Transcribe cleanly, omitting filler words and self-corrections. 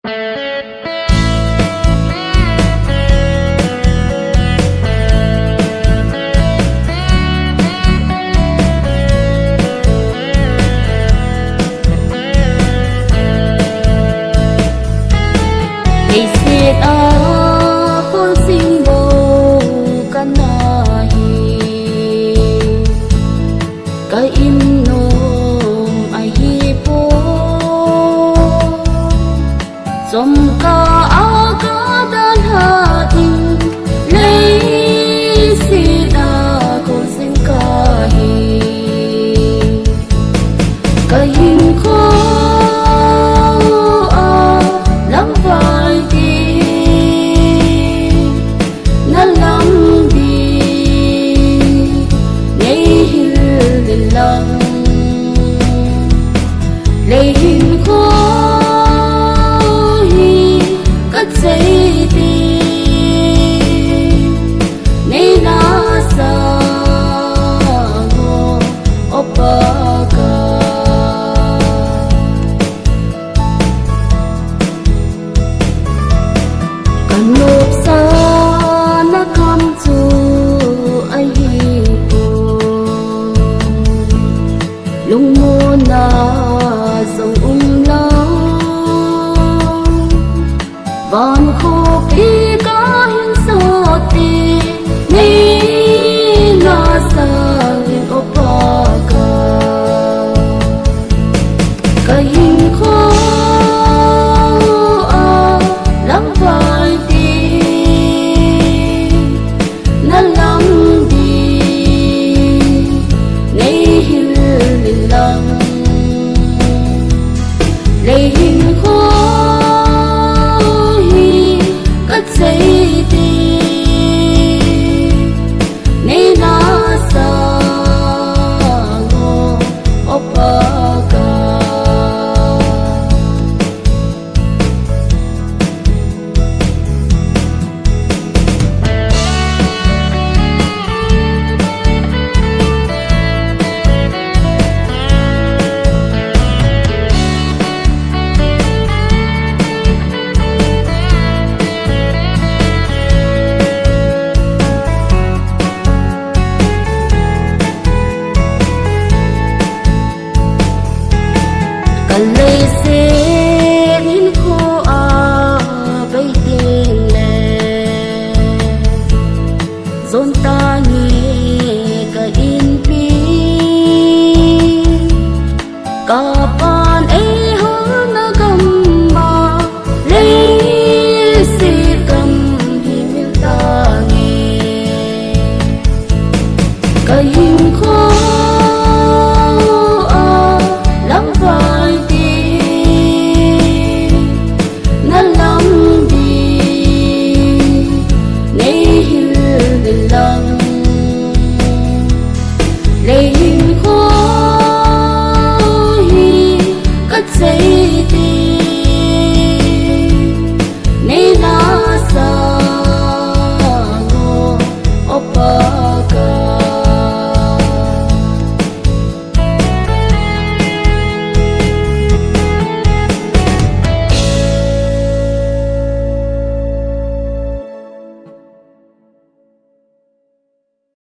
Hãy subscribe cho kênh Ghiền Mì Gõ để không lung mô na dòng lo van khô khi có hiên so ti ni na sa hiên opa ka hiên khô lắng vai ti na lắng đi ngay hiên lăng lấy hình khô hi cất giấy đi nay na sa ngô opaka lấy xe